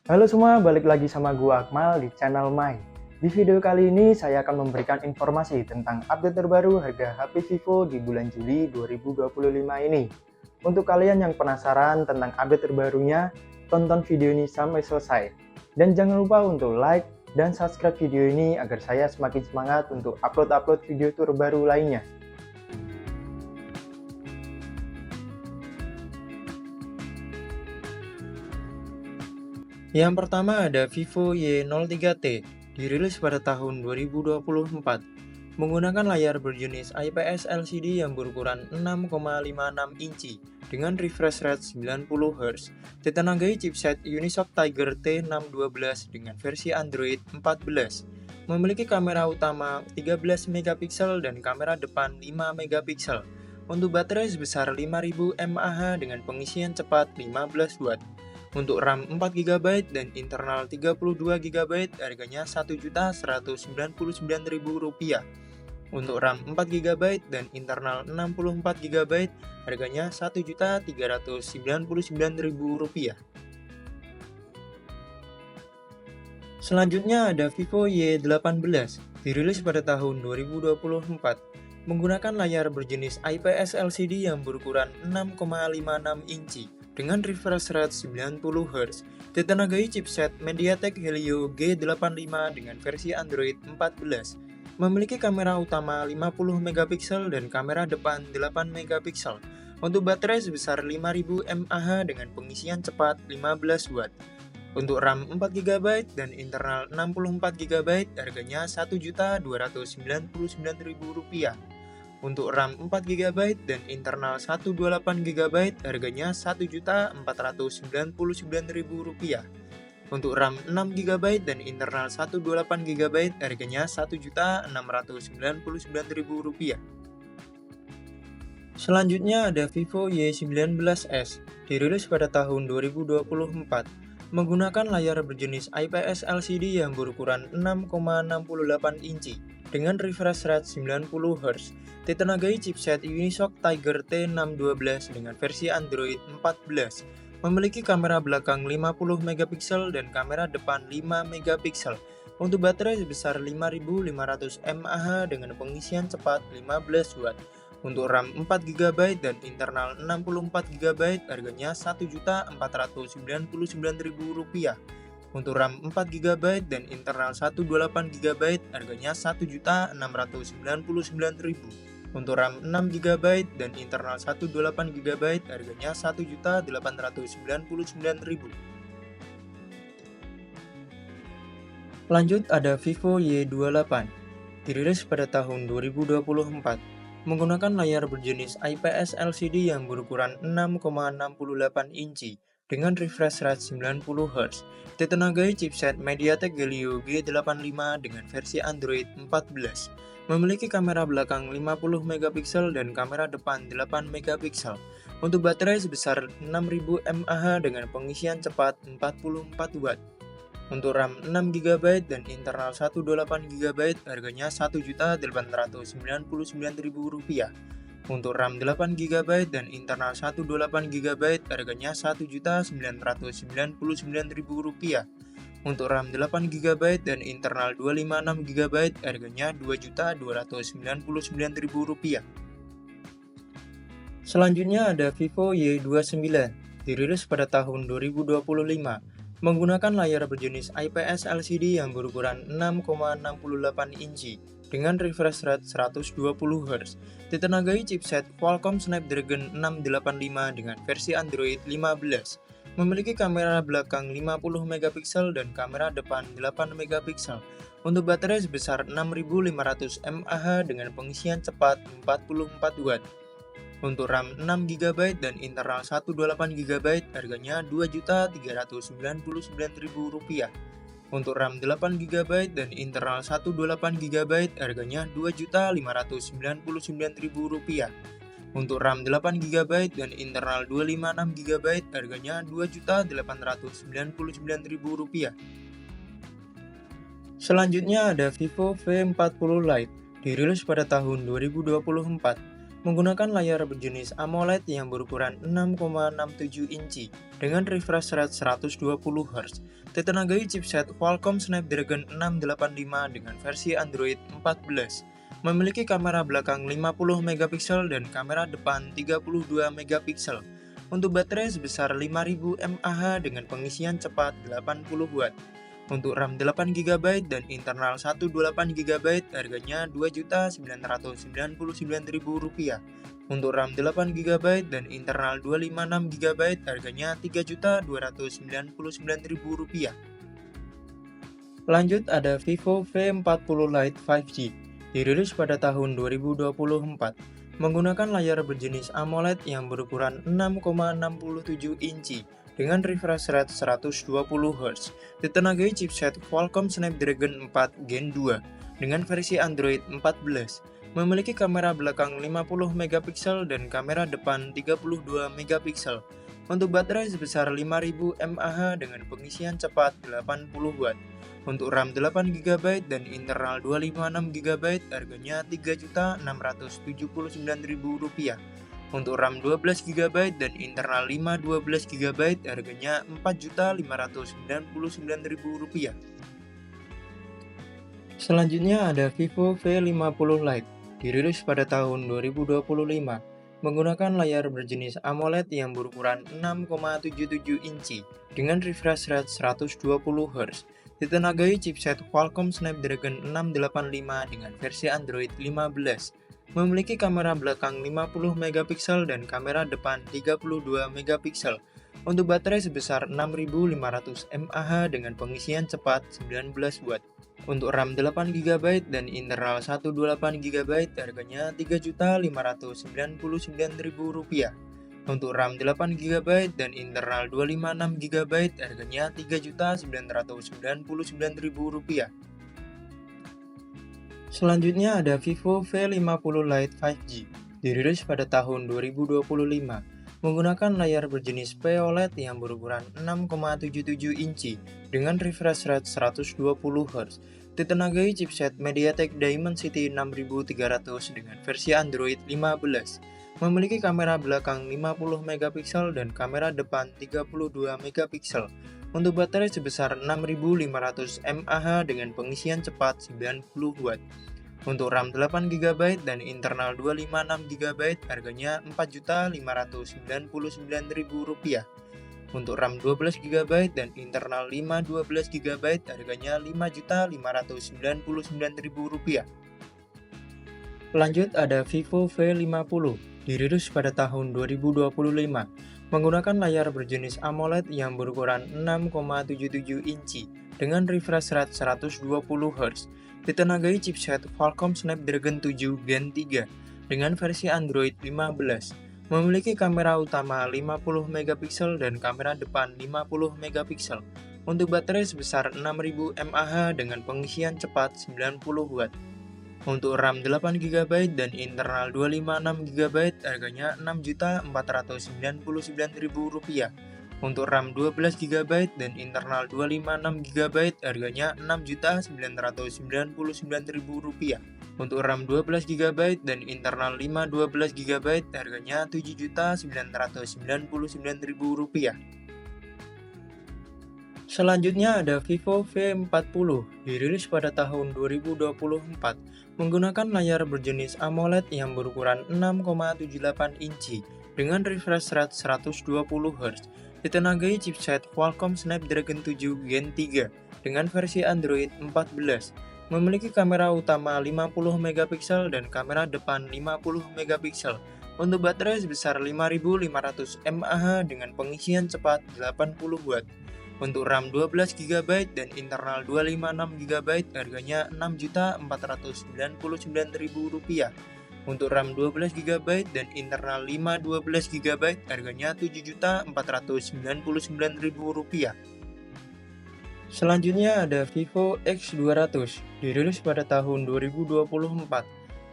Halo semua, balik lagi sama gua Akmal di channel Mai. Di video kali ini saya akan memberikan informasi tentang update terbaru harga HP Vivo di bulan Juli 2025 ini. Untuk kalian yang penasaran tentang update terbarunya, tonton video ini sampai selesai. Dan jangan lupa untuk like dan subscribe video ini agar saya semakin semangat untuk upload-upload video terbaru lainnya. Yang pertama ada Vivo Y03T, dirilis pada tahun 2024, menggunakan layar berjenis IPS LCD yang berukuran 6,56 inci dengan refresh rate 90 Hz, ditenagai chipset Unisoc Tiger T612 dengan versi Android 14, memiliki kamera utama 13 megapiksel dan kamera depan 5 megapiksel. Untuk baterai sebesar 5000 mAh dengan pengisian cepat 15 Watt. Untuk RAM 4GB dan internal 32GB harganya Rp1.199.000. Untuk RAM 4GB dan internal 64GB harganya Rp1.399.000. Selanjutnya ada Vivo Y18, dirilis pada tahun 2024, menggunakan layar berjenis IPS LCD yang berukuran 6,56 inci dengan refresh rate 90 Hz, ditenagai chipset MediaTek Helio G85 dengan versi Android 14, memiliki kamera utama 50 megapiksel dan kamera depan 8 megapiksel. Untuk baterai sebesar 5000 mAh dengan pengisian cepat 15 Watt. Untuk RAM 4GB dan internal 64GB harganya Rp1.299.000. Untuk RAM 4GB dan internal 128GB harganya Rp1.499.000. Untuk RAM 6GB dan internal 128GB harganya Rp1.699.000. Selanjutnya ada Vivo Y19s, dirilis pada tahun 2024, menggunakan layar berjenis IPS LCD yang berukuran 6,68 inci dengan refresh rate 90 Hz, ditenagai chipset Unisoc Tiger T612 dengan versi Android 14, memiliki kamera belakang 50 megapiksel dan kamera depan 5 megapiksel. Untuk baterai sebesar 5500 mAh dengan pengisian cepat 15 Watt. Untuk RAM 4GB dan internal 64GB harganya Rp1.499.000. Untuk RAM 4GB dan internal 128GB harganya Rp1.699.000. Untuk RAM 6GB dan internal 128GB harganya Rp1.899.000. Lanjut ada Vivo Y28, dirilis pada tahun 2024, menggunakan layar berjenis IPS LCD yang berukuran 6,68 inci dengan refresh rate 90 Hz, ditenagai chipset MediaTek Helio G85 dengan versi Android 14, memiliki kamera belakang 50 megapiksel dan kamera depan 8 megapiksel. Untuk baterai sebesar 6000 mAh dengan pengisian cepat 44 Watt. Untuk RAM 6GB dan internal 128GB harganya Rp1.899.000. Untuk RAM 8GB dan internal 128GB harganya Rp1.999.000. Untuk RAM 8GB dan internal 256GB harganya Rp2.299.000. Selanjutnya ada Vivo Y29, dirilis pada tahun 2025, menggunakan layar berjenis IPS LCD yang berukuran 6,68 inci dengan refresh rate 120 Hz, ditenagai chipset Qualcomm Snapdragon 685 dengan versi Android 15, memiliki kamera belakang 50 megapiksel dan kamera depan 8 megapiksel. Untuk baterai sebesar 6500 mAh dengan pengisian cepat 44 Watt. Untuk RAM 6GB dan internal 128GB harganya Rp2.399.000. Untuk RAM 8GB dan internal 128GB harganya Rp2.599.000. Untuk RAM 8GB dan internal 256GB harganya Rp2.899.000. Selanjutnya ada Vivo V40 Lite, dirilis pada tahun 2024, menggunakan layar berjenis AMOLED yang berukuran 6,67 inci dengan refresh rate 120 Hz, ditenagai chipset Qualcomm Snapdragon 685 dengan versi Android 14, memiliki kamera belakang 50 megapiksel dan kamera depan 32 megapiksel. Untuk baterai sebesar 5000 mAh dengan pengisian cepat 80 Watt. Untuk RAM 8 GB dan internal 128 GB harganya Rp2.999.000. Untuk RAM 8 GB dan internal 256 GB harganya Rp3.299.000. Lanjut ada Vivo V40 Lite 5G, dirilis pada tahun 2024. Menggunakan layar berjenis AMOLED yang berukuran 6,67 inci dengan refresh rate 120 Hz, ditenagai chipset Qualcomm Snapdragon 4 Gen 2 dengan versi Android 14, memiliki kamera belakang 50 megapiksel dan kamera depan 32 megapiksel. Untuk baterai sebesar 5000 mAh dengan pengisian cepat 80 Watt. Untuk RAM 8 GB dan internal 256 GB harganya Rp3.679.000. Untuk RAM 12 GB dan internal 512 GB harganya Rp4.599.000. Selanjutnya ada Vivo V50 Lite, dirilis pada tahun 2025. Menggunakan layar berjenis AMOLED yang berukuran 6,77 inci dengan refresh rate 120 Hz, ditenagai chipset Qualcomm Snapdragon 685 dengan versi Android 15, memiliki kamera belakang 50 megapiksel dan kamera depan 32 megapiksel. Untuk baterai sebesar 6500 mAh dengan pengisian cepat 19 Watt. Untuk RAM 8 GB dan internal 128 GB harganya Rp3.599.000. Untuk RAM 8 GB dan internal 256 GB harganya Rp3.999.000. Selanjutnya ada Vivo V50 Lite 5G, dirilis pada tahun 2025. Menggunakan layar berjenis POLED yang berukuran 6,77 inci dengan refresh rate 120 Hz, ditenagai chipset MediaTek Dimensity 6300 dengan versi Android 15, memiliki kamera belakang 50 megapiksel dan kamera depan 32 megapiksel. Untuk baterai sebesar 6500 mAh dengan pengisian cepat 90 Watt. Untuk RAM 8 GB dan internal 256 GB harganya Rp4.599.000. Untuk RAM 12 GB dan internal 512 GB harganya Rp5.599.000. Lanjut ada Vivo V50, dirilis pada tahun 2025. Menggunakan layar berjenis AMOLED yang berukuran 6,77 inci dengan refresh rate 120 Hz, ditenagai chipset Qualcomm Snapdragon 7 Gen 3 dengan versi Android 15, memiliki kamera utama 50 megapiksel dan kamera depan 50 megapiksel. Untuk baterai sebesar 6000 mAh dengan pengisian cepat 90 Watt. Untuk RAM 8 GB dan internal 256 GB harganya Rp6.499.000. Untuk RAM 12 GB dan internal 256 GB harganya Rp6.999.000. Untuk RAM 12 GB dan internal 512 GB harganya Rp7.999.000. Selanjutnya ada Vivo V40, dirilis pada tahun 2024, menggunakan layar berjenis AMOLED yang berukuran 6,78 inci dengan refresh rate 120 Hz, ditenagai chipset Qualcomm Snapdragon 7 Gen 3 dengan versi Android 14, memiliki kamera utama 50 megapiksel dan kamera depan 50 megapiksel. Untuk baterai sebesar 5500 mAh dengan pengisian cepat 80 Watt. Untuk RAM 12 GB dan internal 256 GB harganya Rp6.499.000. Untuk RAM 12 GB dan internal 512 GB harganya Rp7.499.000. Selanjutnya ada Vivo X200, dirilis pada tahun 2024.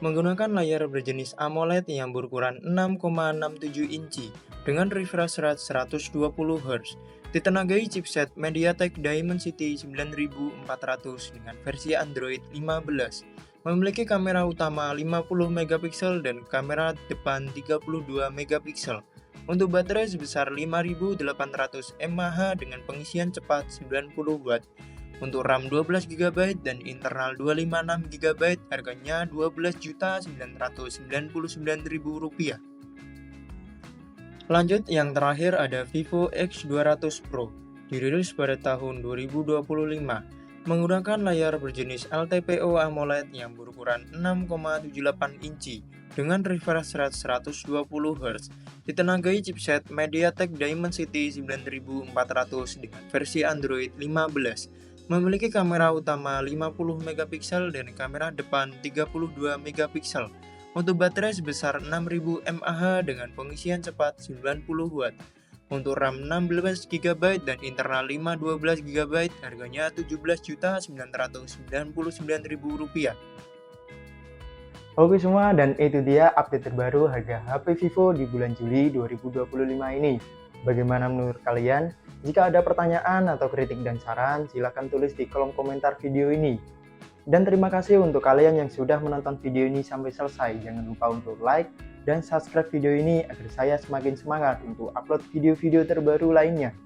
Menggunakan layar berjenis AMOLED yang berukuran 6,67 inci dengan refresh rate 120 Hz, ditenagai chipset MediaTek Dimensity 9400 dengan versi Android 15, memiliki kamera utama 50 megapiksel dan kamera depan 32 megapiksel. Untuk baterai sebesar 5800 mAh dengan pengisian cepat 90 Watt. Untuk RAM 12 GB dan internal 256 GB harganya Rp12.999.000. Lanjut, yang terakhir ada Vivo X200 Pro, dirilis pada tahun 2025, menggunakan layar berjenis LTPO AMOLED yang berukuran 6,78 inci dengan refresh rate 120 Hz, ditenagai chipset MediaTek Dimensity 9400 dengan versi Android 15, memiliki kamera utama 50 megapiksel dan kamera depan 32 megapiksel. Untuk baterai sebesar 6000 mAh dengan pengisian cepat 90 Watt. Untuk RAM 16 GB dan internal 512 GB harganya Rp17.999.000. Oke semua, dan itu dia update terbaru harga HP Vivo di bulan Juli 2025 ini. Bagaimana menurut kalian? Jika ada pertanyaan atau kritik dan saran, silakan tulis di kolom komentar video ini. Dan terima kasih untuk kalian yang sudah menonton video ini sampai selesai. Jangan lupa untuk like dan subscribe video ini agar saya semakin semangat untuk upload video-video terbaru lainnya.